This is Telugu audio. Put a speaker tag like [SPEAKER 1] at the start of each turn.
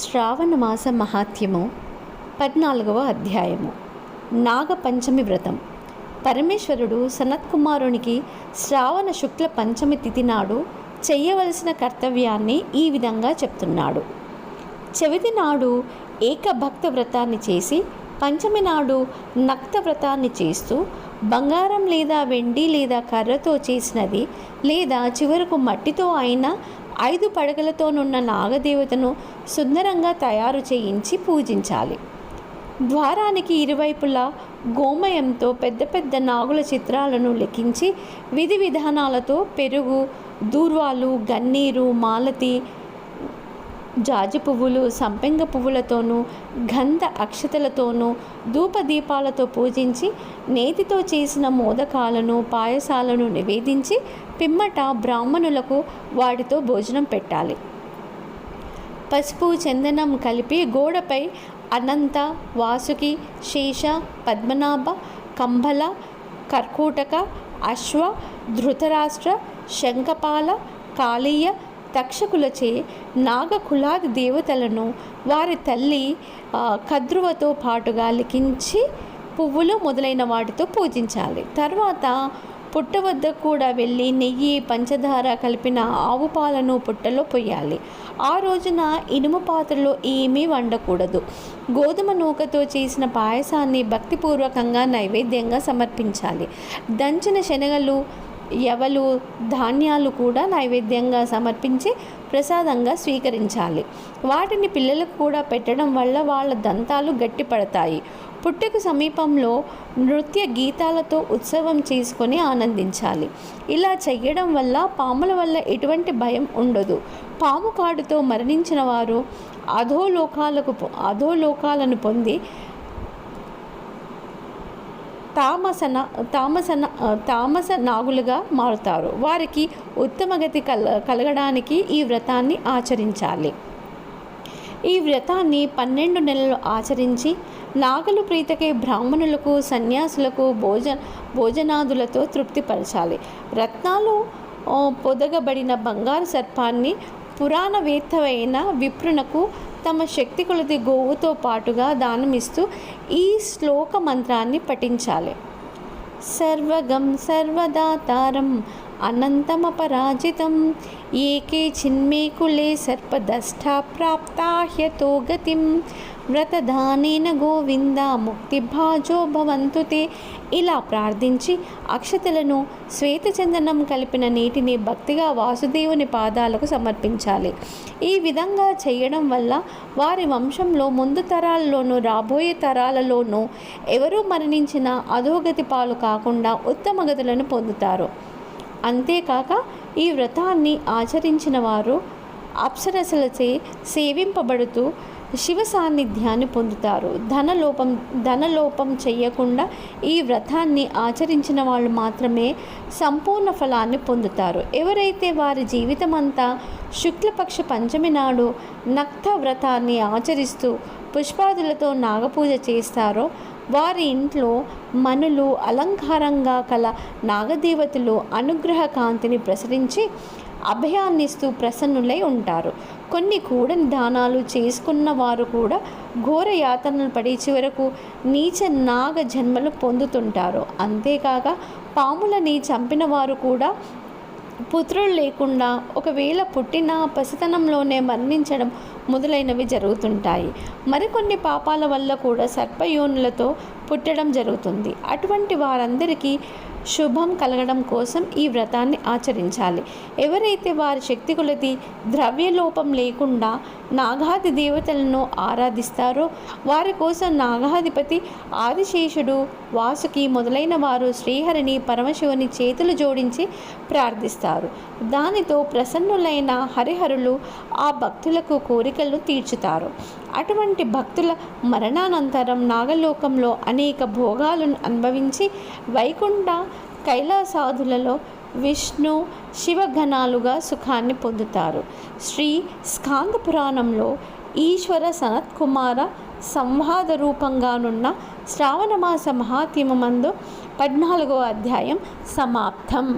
[SPEAKER 1] శ్రావణమాస మహాత్మ్యము 14వ అధ్యాయము. నాగపంచమి వ్రతం. పరమేశ్వరుడు సనత్కుమారునికి శ్రావణ శుక్ల పంచమి తిథి నాడు చెయ్యవలసిన కర్తవ్యాన్ని ఈ విధంగా చెప్తున్నాడు. చవితి నాడు ఏకభక్త వ్రతాన్ని చేసి పంచమి నాడు నక్త వ్రతాన్ని చేస్తూ బంగారం లేదా వెండి లేదా కర్రతో చేసినది లేదా చివరకు మట్టితో అయిన 5 పడగలతోనున్న నాగదేవతను సుందరంగా తయారు చేయించి పూజించాలి. ద్వారానికి ఇరువైపులా గోమయంతో పెద్ద పెద్ద నాగుల చిత్రాలను లిఖించి విధి విధానాలతో పెరుగు, దూర్వాలు, గన్నీరు, మాలతి, జాజి పువ్వులు, సంపెంగ పువ్వులతోనూ గంధ అక్షతలతోనూ ధూపదీపాలతో పూజించి నేతితో చేసిన మోదకాలను, పాయసాలను నివేదించి పిమ్మట బ్రాహ్మణులకు వాటితో భోజనం పెట్టాలి. పసుపు, చందనం కలిపి గోడపై అనంత, వాసుకి, శేష, పద్మనాభ, కంబల, కర్కూటక, అశ్వ, ధృతరాష్ట్ర, శంఖపాల, కాళీయ, తక్షకులచే నాగకులాది దేవతలను వారి తల్లి కద్రువతో పాటుగా లిఖించి పువ్వులు మొదలైన వాటితో పూజించాలి. తర్వాత పుట్ట వద్ద కూడా వెళ్ళి నెయ్యి, పంచదార కలిపిన ఆవు పాలను పుట్టలో పొయ్యాలి. ఆ రోజున ఇనుము పాత్రలో ఏమీ వండకూడదు. గోధుమ నూకతో చేసిన పాయసాన్ని భక్తిపూర్వకంగా నైవేద్యంగా సమర్పించాలి. దంచిన శనగలు, యవలు, ధాన్యాలు కూడా నైవేద్యంగా సమర్పించి ప్రసాదంగా స్వీకరించాలి. వాటిని పిల్లలకు కూడా పెట్టడం వల్ల వాళ్ళ దంతాలు గట్టిపడతాయి. పుట్టకు సమీపంలో నృత్య గీతాలతో ఉత్సవం చేసుకొని ఆనందించాలి. ఇలా చెయ్యడం వల్ల పాముల వల్ల ఎటువంటి భయం ఉండదు. పాము కాటుతో మరణించిన వారు అధోలోకాలను పొంది తామస నాగులుగా మారుతారు. వారికి ఉత్తమగతి కలగడానికి ఈ వ్రతాన్ని ఆచరించాలి. ఈ వ్రతాన్ని 12 నెలలు ఆచరించి నాగలు ప్రీతకే బ్రాహ్మణులకు, సన్యాసులకు భోజనాదులతో తృప్తిపరచాలి. రత్నాలు పొదగబడిన బంగారు సర్పాన్ని పురాణవేత్తవైన విప్రునకు తమ శక్తి కొలది గోవుతో పాటుగా దానమిస్తూ ఈ శ్లోక మంత్రాన్ని పఠించాలి. సర్వగం సర్వదాతారం అనంతమపరాజితం ఏకే చిన్మేకులే సర్పదష్టా ప్రాప్తా హ్యతో గతిం వ్రతదానేన గోవింద ముక్తిభాజో భవంతు తే. ఇలా ప్రార్థించి అక్షతలను, శ్వేతచందనం కలిపిన నీటిని భక్తిగా వాసుదేవుని పాదాలకు సమర్పించాలి. ఈ విధంగా చేయడం వల్ల వారి వంశంలో ముందు తరాల్లోనూ రాబోయే తరాలలోనూ ఎవరూ మరణించిన అధోగతి పాలు కాకుండా ఉత్తమ గతులను పొందుతారు. అంతేకాక ఈ వ్రతాన్ని ఆచరించిన వారు అప్సరసలచే సేవింపబడుతూ శివ సాన్నిధ్యాన్ని పొందుతారు. ధనలోపం చెయ్యకుండా ఈ వ్రతాన్ని ఆచరించిన వాళ్ళు మాత్రమే సంపూర్ణ ఫలాన్ని పొందుతారు. ఎవరైతే వారి జీవితమంతా శుక్లపక్ష పంచమి నాడు నక్త వ్రతాన్ని ఆచరిస్తూ పుష్పాదులతో నాగపూజ చేస్తారో వారి ఇంట్లో మనులు, అలంకారంగా కల నాగదేవతలు అనుగ్రహ కాంతిని ప్రసరించి అభయాన్నిస్తూ ప్రసన్నులై ఉంటారు. కొన్ని కూడని దానాలు చేసుకున్న వారు కూడా ఘోర యాతనలు పడి చివరకు నీచ నాగ జన్మలు పొందుతుంటారు. అంతేకాక పాములని చంపిన వారు కూడా పుత్రులు లేకుండా ఒకవేళ పుట్టిన పసితనంలోనే మరణించడం మొదలైనవి జరుగుతుంటాయి. మరికొన్ని పాపాల వల్ల కూడా సర్పయోనులతో పుట్టడం జరుగుతుంది. అటువంటి వారందరికీ శుభం కలగడం కోసం ఈ వ్రతాన్ని ఆచరించాలి. ఎవరైతే వారి శక్తి కొలది ద్రవ్యలోపం లేకుండా నాగాది దేవతలను ఆరాధిస్తారో వారి కోసం నాగాధిపతి ఆదిశేషుడు, వాసుకి మొదలైన వారు శ్రీహరిని, పరమశివుని చేతులు జోడించి ప్రార్థిస్తారు. దానితో ప్రసన్నులైన హరిహరులు ఆ భక్తులకు కోరికలను తీర్చుతారు. అటువంటి భక్తుల మరణానంతరం నాగలోకంలో అనేక భోగాలను అనుభవించి వైకుంఠ కైలాసాదులలో విష్ణు, శివగణాలుగా సుఖాన్ని పొందుతారు. శ్రీ స్కాంద పురాణంలో ఈశ్వర సనత్కుమార సంవాద రూపంగానున్న శ్రావణమాస మహాత్మ్యమందు 14వ అధ్యాయం సమాప్తం.